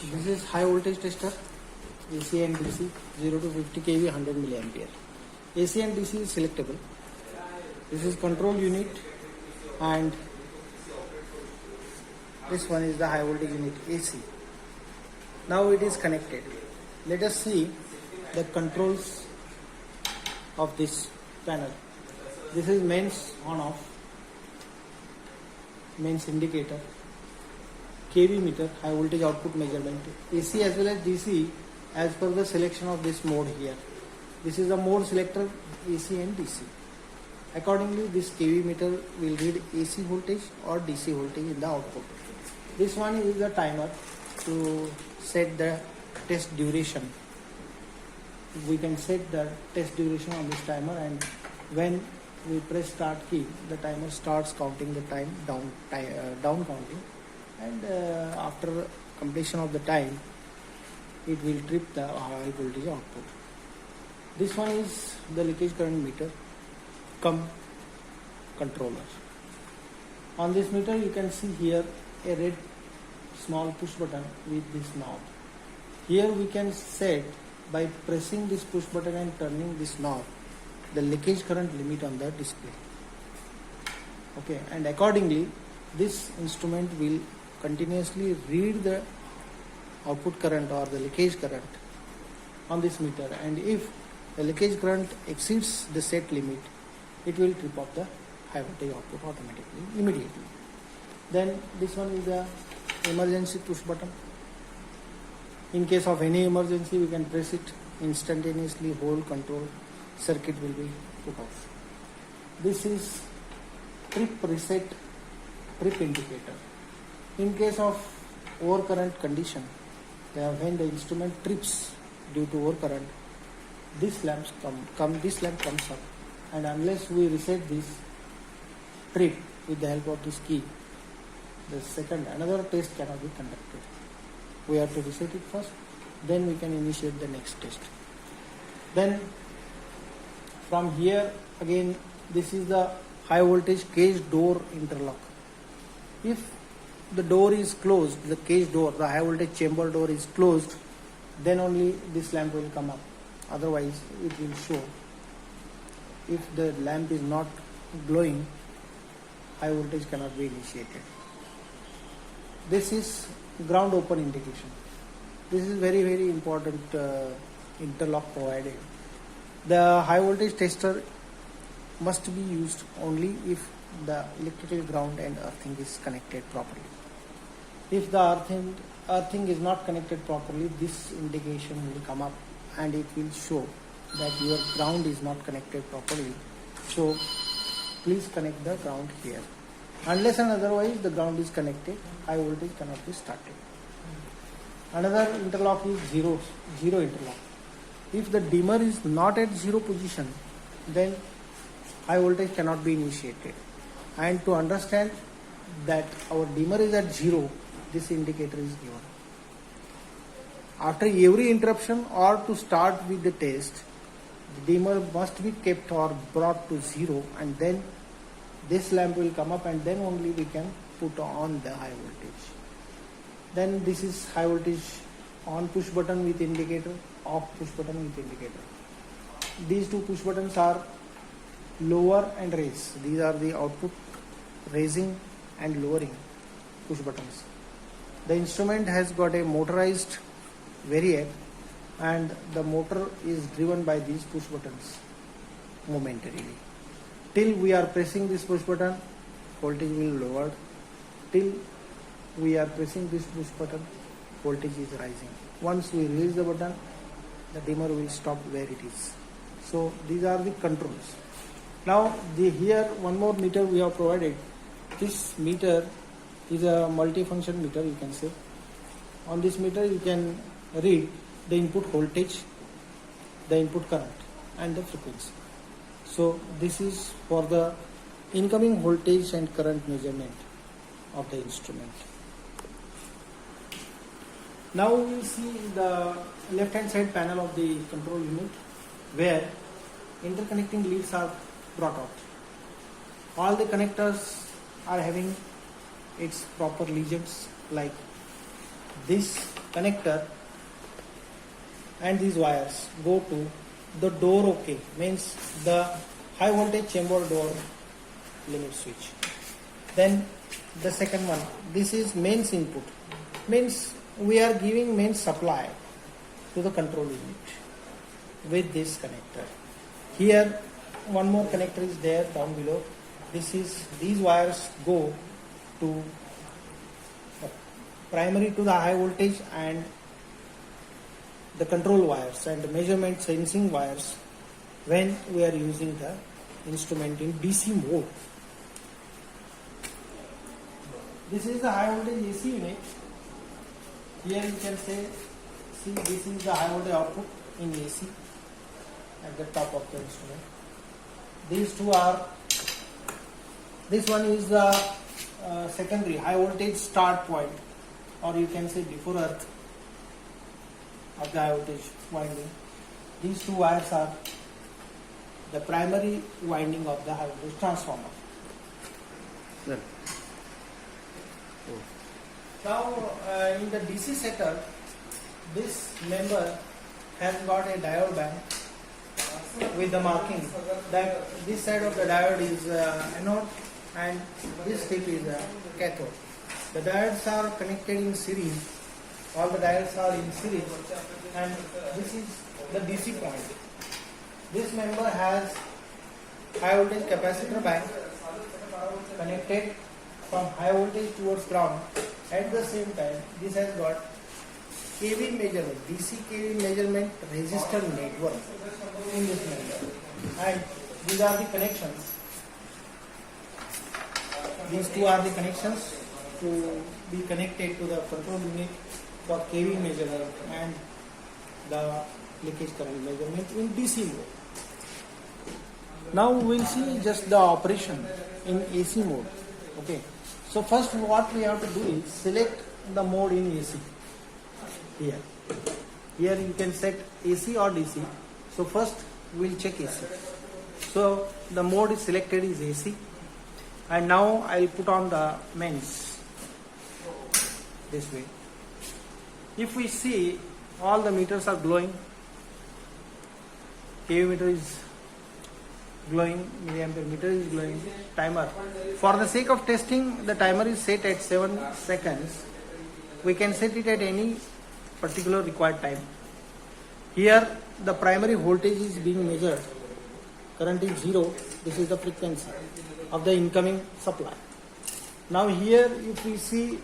This is high voltage tester, AC and DC, 0 to 50 kV, 100 milliampere. AC and DC is selectable. This is control unit, and this one is the high voltage unit AC. Now it is connected. Let us see the controls of this panel. This is mains on off, mains indicator, kV meter, high voltage output measurement, AC as well as DC as per the selection of this mode here. This is the mode selector, AC and DC. Accordingly, this kV meter will read AC voltage or DC voltage in the output. This one is the timer to set the test duration. We can set the test duration on this timer, and when we press start key, the timer starts counting the time down counting, and after completion of the time, it will trip the high voltage output. This one is the leakage current meter cum controller. On this meter you can see here a red small push button with this knob. Here we can set, by pressing this push button and turning this knob, the leakage current limit on the display. Okay, and accordingly this instrument will continuously read the output current or the leakage current on this meter, and if the leakage current exceeds the set limit, it will trip off the high voltage output automatically, immediately. Then this one is the emergency push button. In case of any emergency, we can press it instantaneously, whole control circuit will be put off. This is trip reset, trip indicator. In case of overcurrent condition, when the instrument trips due to overcurrent, this lamp comes up, and unless we reset this trip with the help of this key, another test cannot be conducted. We have to reset it first, then we can initiate the next test. Then from here again, this is the high voltage cage door interlock. If the door is closed, the cage door, the high voltage chamber door is closed, then only this lamp will come up. Otherwise it will show. If the lamp is not glowing, high voltage cannot be initiated. This is ground open indication. This is very, very important interlock provided. The high voltage tester must be used only if the electrical ground and earthing is connected properly. If the earthing is not connected properly, this indication will come up and it will show that your ground is not connected properly. So please connect the ground here. Unless and otherwise the ground is connected, high voltage cannot be started. Another interlock is zero interlock. If the dimmer is not at zero position, then high voltage cannot be initiated. And to understand that our dimmer is at zero, this indicator is given. After every interruption or to start with the test, the dimmer must be kept or brought to zero, and then this lamp will come up, and then only we can put on the high voltage. Then this is high voltage on push button with indicator, off push button with indicator. These two push buttons are lower and raise. These are the output raising and lowering push buttons. The instrument has got a motorized variac, and the motor is driven by these push buttons momentarily. Till we are pressing this push button, voltage will lower. Till we are pressing this push button, voltage is rising. Once we release the button, the dimmer will stop where it is. So these are the controls. Now here one more meter we have provided. This meter is a multifunction meter, you can say. On this meter you can read the input voltage, the input current and the frequency. So this is for the incoming voltage and current measurement of the instrument. Now we will see the left hand side panel of the control unit, where interconnecting leads are brought out. All the connectors are having its proper legends like this connector and these wires go to the door OK, means the high voltage chamber door limit switch. Then the second one, this is mains input, means we are giving mains supply to the control unit with this connector. Here one more connector is there down below. These wires go to primary to the high voltage and the control wires and the measurement sensing wires when we are using the instrument in DC mode. This is the high voltage AC unit. Here you can see this is the high voltage output in AC at the top of the instrument. These two are, this one is the secondary high voltage start point, or you can say before earth of the high voltage winding. These two wires are the primary winding of the high voltage transformer. Sir. Now in the DC setup, this member has got a diode bank with the marking that this side of the diode is anode and this tip is a cathode. The diodes are connected in series. All the diodes are in series, and this is the DC point. This member has high voltage capacitor bank connected from high voltage towards ground. At the same time, this has got kV measurement, DC kV measurement resistor network in this member. And these are the connections. These two are the connections to be connected to the control unit for kV measurement and the leakage current measurement in DC mode. Now we will see just the operation in AC mode. Okay. So first what we have to do is select the mode in AC. Here you can set AC or DC. So first we will check AC. So the mode is selected is AC, and now I will put on the mains this way. If we see all the meters are glowing, kV meter is glowing, milliampere meter is glowing, timer. For the sake of testing, the timer is set at 7 seconds. We can set it at any particular required time. Here the primary voltage is being measured. Current is 0. This is the frequency of the incoming supply. Now here if we see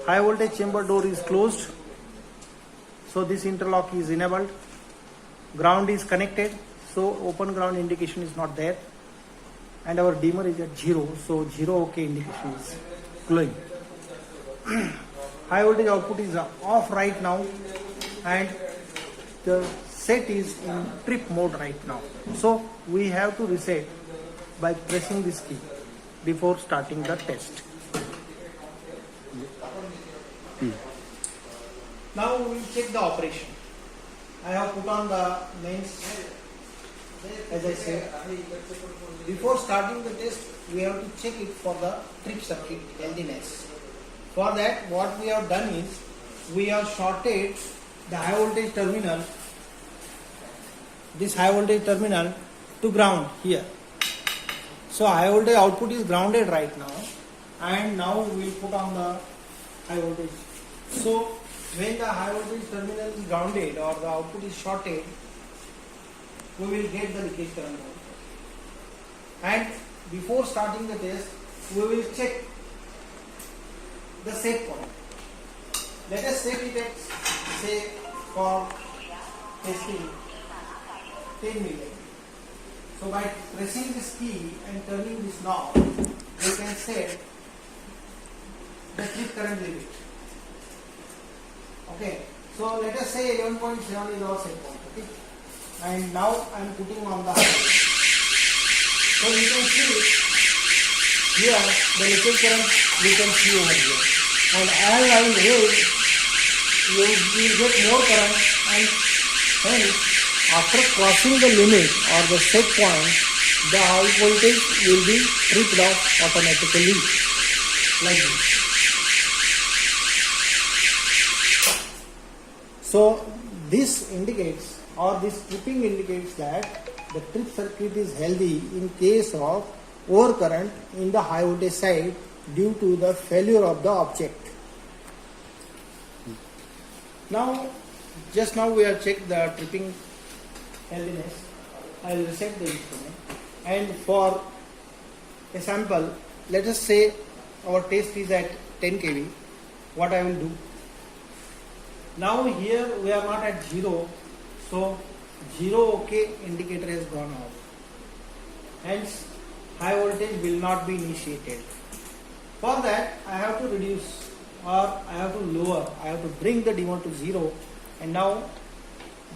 high voltage chamber door is closed, so this interlock is enabled. Ground is connected, so open ground indication is not there, and our dimmer is at 0, so 0 OK indication is glowing. High voltage output is off right now, and the set is in trip mode right now. So we have to reset by pressing this key before starting the test. Now we will check the operation. I have put on the mains. As I said, before starting the test, we have to check it for the trip circuit healthiness. For that, what we have done is, we have shorted the high voltage terminal, this high voltage terminal to ground here. So high voltage output is grounded right now, and now we will put on the high voltage. So when the high voltage terminal is grounded or the output is shorted, we will get the leakage current. And before starting the test, we will check the set point. Let us set it at, say, for testing 10 milliamp. So by pressing this key and turning this knob, we can set the trip current limit. Okay. So let us say 11.7 is our set point. Okay. And now I am putting on the high. So you can see here the leakage current we can see over here. And as I will raise, you will get more current, and hence after crossing the limit or the set point, the high voltage will be tripped off automatically like this. this indicates, or this tripping indicates that the trip circuit is healthy in case of overcurrent in the high voltage side due to the failure of the object. Now, just now we have checked the tripping healthiness. I will reset the instrument, and for a sample, let us say our test is at 10 kV. What I will do? Now here we are not at 0, so 0 OK indicator has gone off. Hence, high voltage will not be initiated. For that, I have to reduce, or I have to lower, I have to bring the dimmer to 0, and now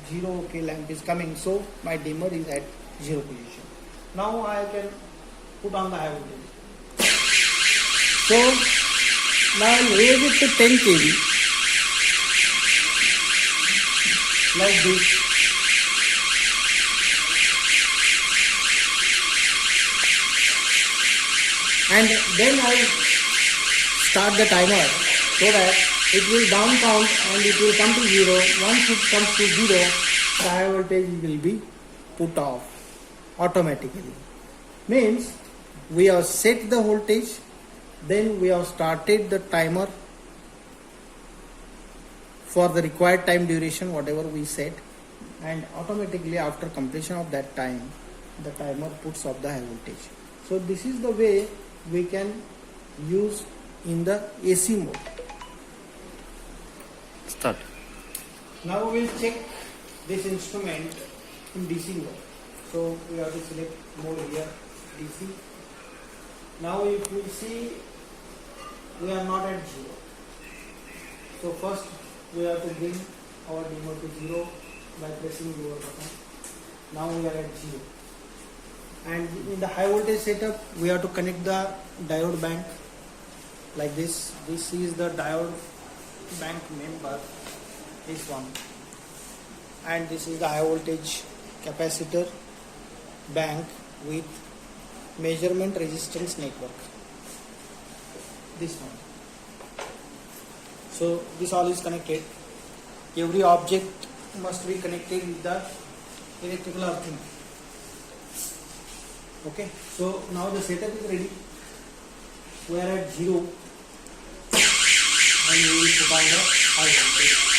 0 OK lamp is coming, so my dimmer is at 0 position. Now I can put on the high voltage. So now I will raise it to 10 kV like this. And then I will start the timer so that it will down count and it will come to 0. Once it comes to 0, the high voltage will be put off automatically. Means we have set the voltage, then we have started the timer for the required time duration, whatever we set, and automatically after completion of that time, the timer puts off the high voltage. So this is the way we can use in the AC mode. Start. Now we will check this instrument in DC mode. So we have to select mode here, DC. Now if you see, we are not at 0. So first we have to bring our dimmer to 0 by pressing lower button. Now we are at 0. And in the high voltage setup, we have to connect the diode bank like this. This is the diode bank member, this one. And this is the high voltage capacitor bank with measurement resistance network. This one. So this all is connected. Every object must be connected with the electrical earthing. Okay, so now the setup is ready. We are at 0 and we will put on the high voltage.